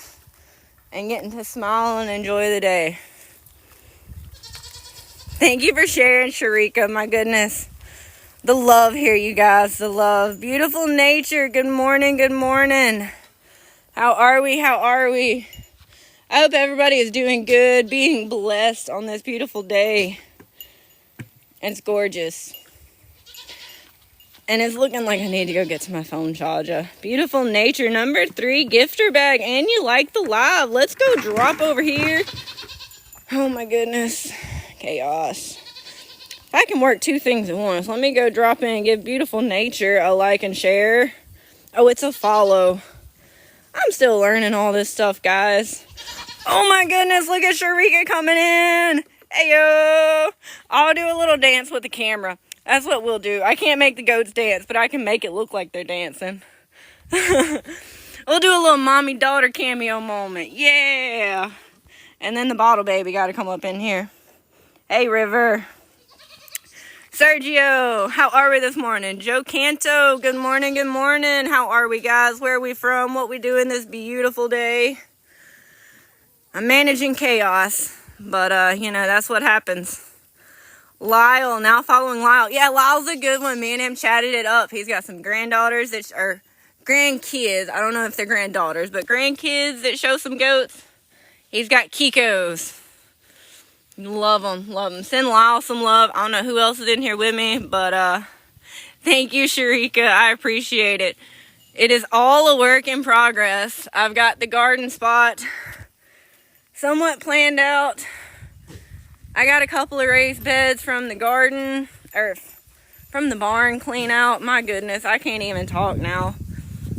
and getting to smile and enjoy the day. Thank you for sharing, Sharika. My goodness. The love here, you guys. The love. Beautiful nature. Good morning. Good morning. How are we? How are we? I hope everybody is doing good, being blessed on this beautiful day. It's gorgeous. And it's looking like I need to go get to my phone charger. Beautiful nature, number 3, gifter bag. And you like the live. Let's go drop over here. Oh my goodness. Chaos. If I can work 2 things at once, let me go drop in and give beautiful nature a like and share. Oh, it's a follow. I'm still learning all this stuff, guys. Oh my goodness, look at Sharika coming in. Heyo. I'll do a little dance with the camera. That's what we'll do. I can't make the goats dance, but I can make it look like they're dancing. We'll do a little mommy-daughter cameo moment. Yeah. And then the bottle baby got to come up in here. Hey, River. Sergio, how are we this morning? Joe Canto, good morning, good morning. How are we, guys? Where are we from? What we doing this beautiful day? I'm managing chaos, but, you know, that's what happens. Lyle, now following Lyle. Yeah, Lyle's a good one. Me and him chatted it up. He's got some granddaughters that are grandkids. I don't know if they're granddaughters, but grandkids that show some goats. He's got Kikos. Love them, love them. Send Lyle some love. I don't know who else is in here with me, but thank you, Sharika. I appreciate it. It is all a work in progress. I've got the garden spot somewhat planned out. I got a couple of raised beds from the garden, or from the barn clean out. My goodness, I can't even talk now.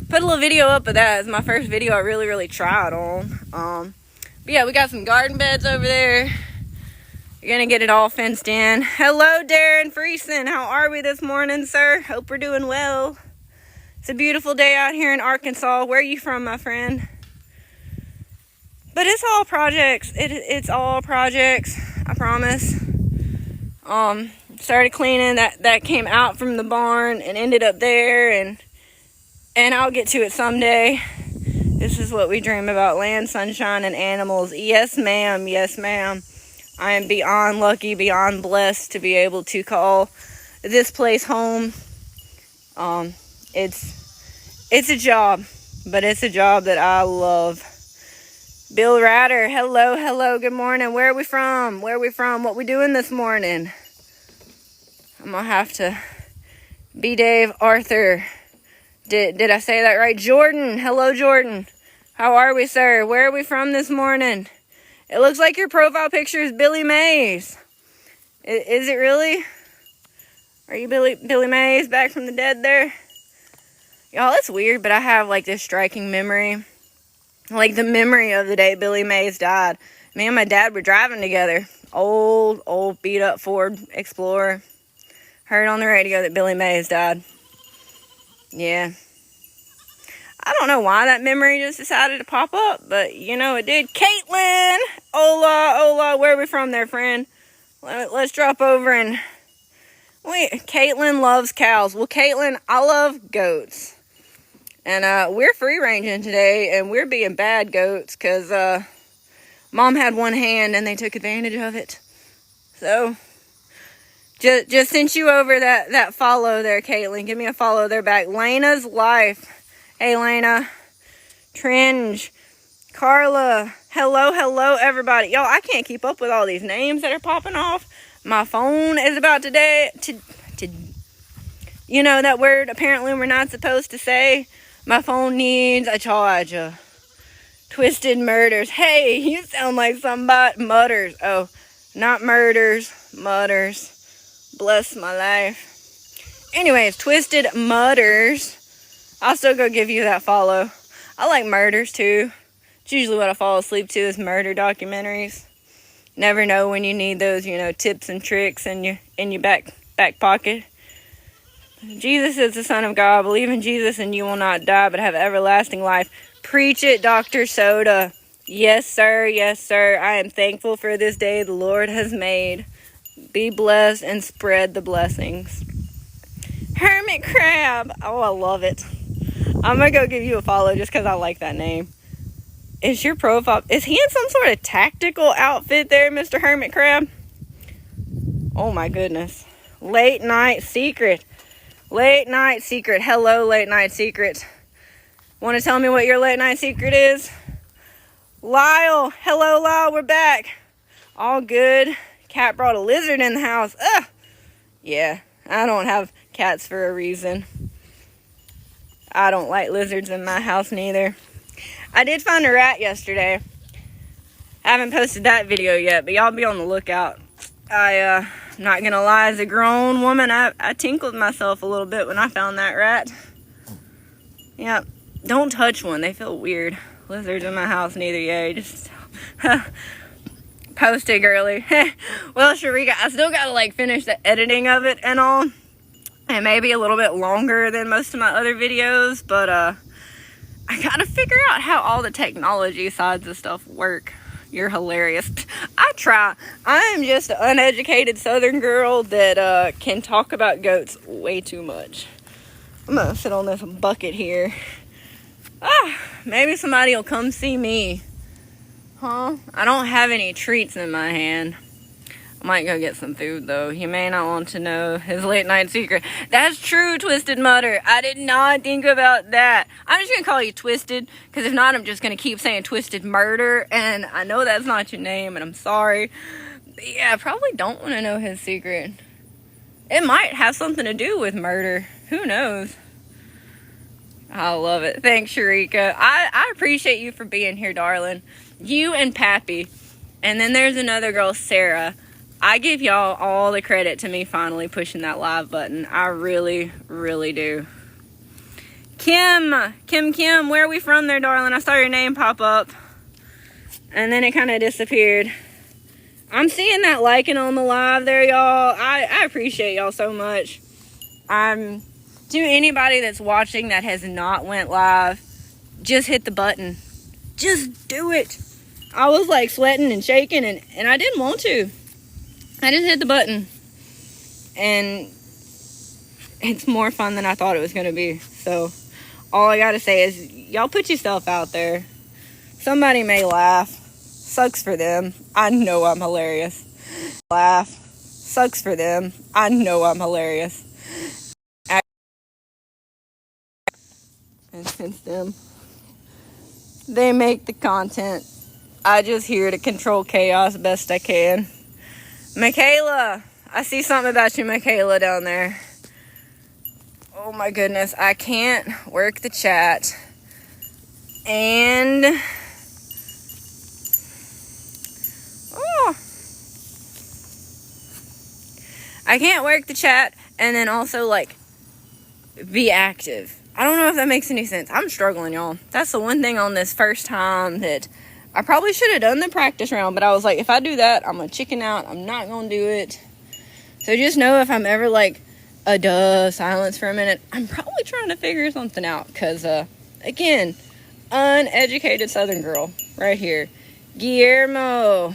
Put a little video up of that. It's my first video I really tried on. But yeah, we got some garden beds over there. You're gonna get it all fenced in. Hello, Darren Friesen. How are we this morning, sir? Hope we're doing well. It's a beautiful day out here in Arkansas. Where are you from, my friend? But it's all projects. It's all projects. I promise. Started cleaning. That came out from the barn and ended up there, and I'll get to it someday. This is what we dream about: land, sunshine, and animals. Yes, ma'am. Yes, ma'am. I am beyond lucky, beyond blessed to be able to call this place home. It's a job, but it's a job that I love. Bill Ratter, hello, good morning. Where are we from? What we doing this morning? I'm gonna have to be Dave Arthur. Did I say that right? Jordan, hello, Jordan. How are we, sir? Where are we from this morning? It looks like your profile picture is Billy Mays. Is it really? Are you Billy Mays back from the dead there? Y'all, it's weird, but I have like this striking memory. Like the memory of the day Billy Mays died. Me and my dad were driving together. Old beat up Ford Explorer. Heard on the radio that Billy Mays died. Yeah. I don't know why that memory just decided to pop up, but you know it did. Caitlin! Hola, where are we from there, friend? Let's drop over and... Wait, Caitlin loves cows. Well, Caitlin, I love goats. And we're free-ranging today, and we're being bad goats, because Mom had one hand, and they took advantage of it. So, just sent you over that follow there, Caitlin. Give me a follow there back. Lena's Life. Hey, Lena. Tringe. Carla. Hello, everybody. Y'all, I can't keep up with all these names that are popping off. My phone is about to you know that word apparently we're not supposed to say. My phone needs a charger. Twisted Murders. Hey, you sound like somebody. Mutters. Oh, not murders. Mutters. Bless my life. Anyways, Twisted Mutters. I'll still go give you that follow. I like murders too. It's usually what I fall asleep to is murder documentaries. Never know when you need those, you know, tips and tricks in your back pocket. Jesus is the Son of God. Believe in Jesus and you will not die but have everlasting life. Preach it, Dr. Soda. Yes, sir. Yes, sir. I am thankful for this day the Lord has made. Be blessed and spread the blessings. Hermit Crab. Oh, I love it. I'm going to go give you a follow just because I like that name. Is your profile... Is he in some sort of tactical outfit there, Mr. Hermit Crab? Oh, my goodness. Late Night Secret. Late Night Secret. Hello, Late Night Secret. Want to tell me what your late night secret is? Lyle. Hello, Lyle. We're back. All good. Cat brought a lizard in the house. Ugh. Yeah, I don't have cats for a reason. I don't like lizards in my house neither. I did find a rat yesterday. I haven't posted that video yet, but y'all be on the lookout. Not gonna lie, as a grown woman, I tinkled myself a little bit when I found that rat. Yeah, don't touch one. They feel weird. Lizards in my house neither, yeah. Just Post it, girly. Well, Sharika, I still gotta like finish the editing of it and all. And maybe a little bit longer than most of my other videos, but I gotta figure out how all the technology sides of stuff work. You're hilarious. I try. I am just an uneducated Southern girl that can talk about goats way too much. I'm gonna sit on this bucket here. Maybe somebody will come see me. Huh? I don't have any treats in my hand. I might go get some food though. He may not want to know his late night secret. That's true, Twisted Mutter. I did not think about that. I'm just gonna call you Twisted, because if not, I'm just gonna keep saying Twisted Murder, and I know that's not your name, and I'm sorry. But yeah, I probably don't want to know his secret. It might have something to do with murder. Who knows? I love it. Thanks, Sharika. I appreciate you for being here, darling. You and Pappy. And then there's another girl, Sarah. I give y'all all the credit to me finally pushing that live button. I really, really do. Kim, where are we from there, darling? I saw your name pop up. And then it kind of disappeared. I'm seeing that liking on the live there, y'all. I appreciate y'all so much. To anybody that's watching that has not went live, just hit the button. Just do it. I was like sweating and shaking and I didn't want to. I just hit the button, and it's more fun than I thought it was going to be. So all I got to say is y'all put yourself out there. Somebody may laugh. Sucks for them. I know I'm hilarious. Laugh. Sucks for them. I know I'm hilarious. And since them, they make the content. I just here to control chaos best I can. Michaela, I see something about you, Michaela, down there. Oh my goodness, I can't work the chat. And I can't work the chat and then also like be active. I don't know if that makes any sense. I'm struggling, y'all. That's the one thing on this first time that I probably should have done the practice round, but I was like, if I do that, I'm gonna chicken out. I'm not gonna do it. So just know if I'm ever like silence for a minute, I'm probably trying to figure something out. Because, again, uneducated Southern girl right here. Guillermo.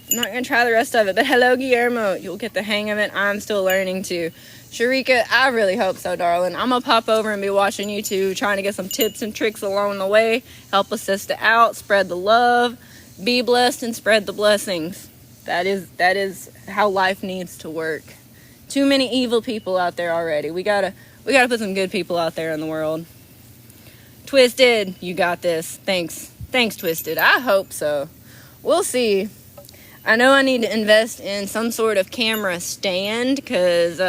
I'm not gonna try the rest of it, but hello, Guillermo. You'll get the hang of it. I'm still learning too. Sharika, I really hope so, darling. I'm gonna pop over and be watching you too, trying to get some tips and tricks along the way. Help a sister out, spread the love, be blessed, and spread the blessings. That is how life needs to work. Too many evil people out there already. We gotta put some good people out there in the world. Twisted, you got this. Thanks, Twisted. I hope so. We'll see. I know I need to invest in some sort of camera stand, because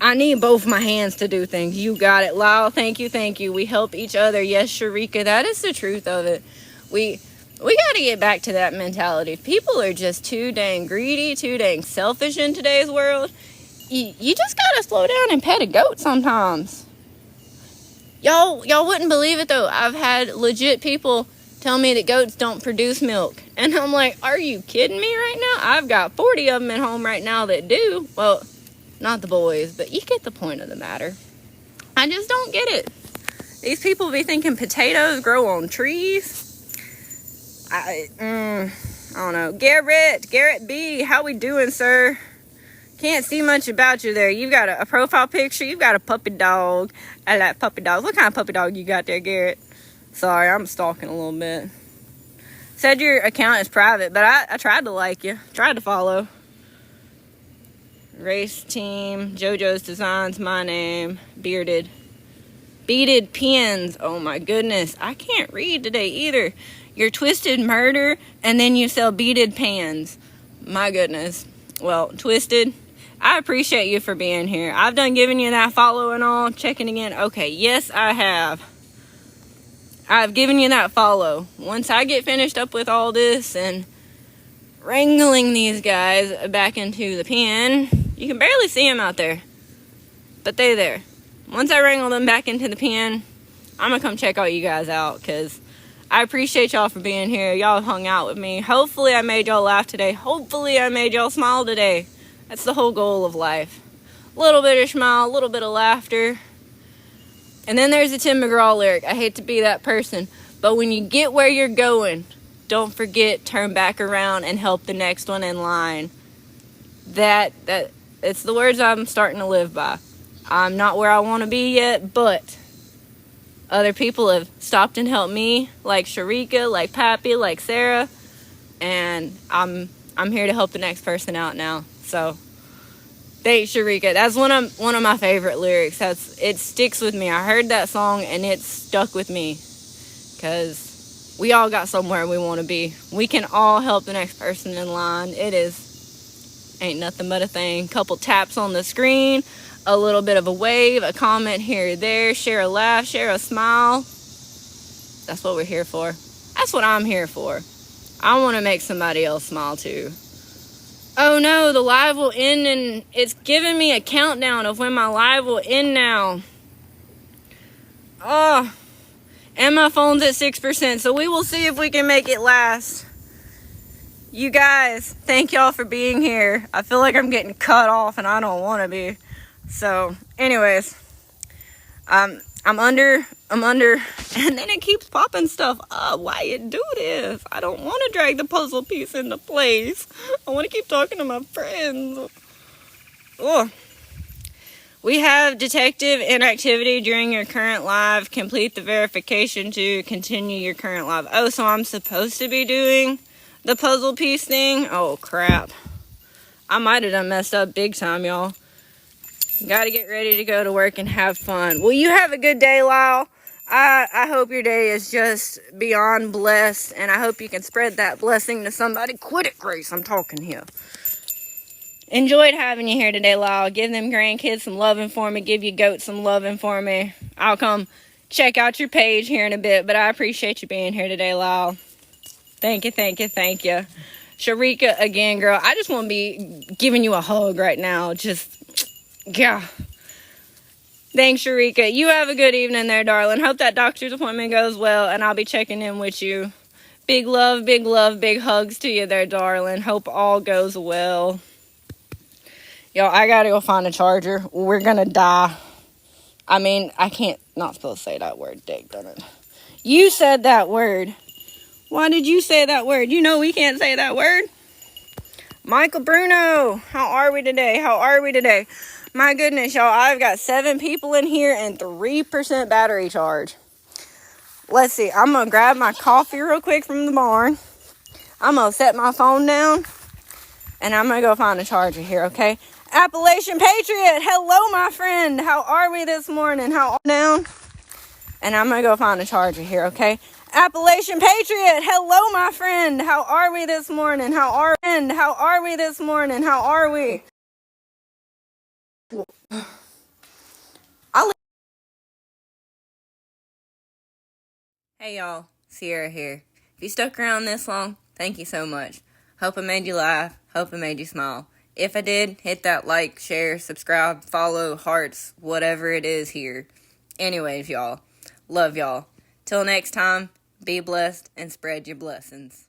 I need both my hands to do things. You got it, Lyle. Thank you. We help each other. Yes, Sharika, that is the truth of it. We got to get back to that mentality. People are just too dang greedy, too dang selfish in today's world. You just got to slow down and pet a goat sometimes. Y'all wouldn't believe it, though. I've had legit people tell me that goats don't produce milk. And I'm like, are you kidding me right now? I've got 40 of them at home right now that do. Well, not the boys, but you get the point of the matter. I just don't get it. These people be thinking potatoes grow on trees. I don't know. Garrett B, how we doing, sir? Can't see much about you there. You've got a profile picture. You've got a puppy dog. I like puppy dogs. What kind of puppy dog you got there, Garrett? Sorry, I'm stalking a little bit. Said your account is private, but I tried to like you. Tried to follow. Race team. JoJo's Designs, my name. Bearded pins. Oh my goodness. I can't read today either. You're Twisted Murder, and then you sell beaded pans. My goodness. Well, Twisted, I appreciate you for being here. I've done giving you that follow and all. Checking again. Okay, yes, I have. I've given you that follow. Once I get finished up with all this and wrangling these guys back into the pen, you can barely see them out there, but they're there. Once I wrangle them back into the pen, I'm going to come check all you guys out, because I appreciate y'all for being here. Y'all hung out with me. Hopefully I made y'all laugh today. Hopefully I made y'all smile today. That's the whole goal of life. A little bit of smile, a little bit of laughter. And then there's the Tim McGraw lyric. I hate to be that person, but when you get where you're going, don't forget, turn back around and help the next one in line. That it's the words I'm starting to live by. I'm not where I want to be yet, but other people have stopped and helped me, like Sharika, like Pappy, like Sarah, and I'm here to help the next person out now. So thanks, Sharika. That's one of my favorite lyrics. It sticks with me. I heard that song and it stuck with me because we all got somewhere we want to be. We can all help the next person in line. Ain't nothing but a thing. Couple taps on the screen, a little bit of a wave, a comment here or there, share a laugh, share a smile. That's what we're here for. That's what I'm here for. I want to make somebody else smile too. Oh no, the live will end, and it's giving me a countdown of when my live will end now. Oh, and my phone's at 6%, so we will see if we can make it last. You guys, thank y'all for being here. I feel like I'm getting cut off and I don't want to be. So, anyways, I'm under, and then it keeps popping stuff up. Why you do this? I don't want to drag the puzzle piece into place. I want to keep talking to my friends. Oh. We have detective inactivity during your current live. Complete the verification to continue your current live. Oh, so I'm supposed to be doing the puzzle piece thing? Oh, crap. I might have done messed up big time, y'all. Gotta get ready to go to work and have fun. Well, you have a good day, Lyle. I hope your day is just beyond blessed, and I hope you can spread that blessing to somebody. Quit it, Grace. I'm talking here. Enjoyed having you here today, Lyle. Give them grandkids some loving for me. Give your goats some loving for me. I'll come check out your page here in a bit, but I appreciate you being here today, Lyle. Thank you, thank you, thank you. Sharika, again, girl, I just want to be giving you a hug right now. Just, yeah. Thanks, Sharika. You have a good evening there, darling. Hope that doctor's appointment goes well, and I'll be checking in with you. Big love, big hugs to you there, darling. Hope all goes well. Yo, I gotta go find a charger. We're gonna die. I mean, I can't, not supposed to say that word, dang it. You said that word. Why did you say that word? You know we can't say that word. Michael Bruno, how are we today? How are we today? My goodness, y'all, I've got 7 people in here and 3% battery charge. Let's see, I'm going to grab my coffee real quick from the barn. I'm going to set my phone down, and I'm going to go find a charger here, okay? Appalachian Patriot, hello, my friend. How are we this morning? How are we down? And I'm going to go find a charger here, okay? Appalachian Patriot, hello, my friend. How are we this morning? How are we this morning? How are we? Hey, y'all. Sierra here. If you stuck around this long, thank you so much. Hope I made you laugh. Hope I made you smile. If I did, hit that like, share, subscribe, follow, hearts, whatever it is here. Anyways, y'all. Love y'all. Till next time. Be blessed and spread your blessings.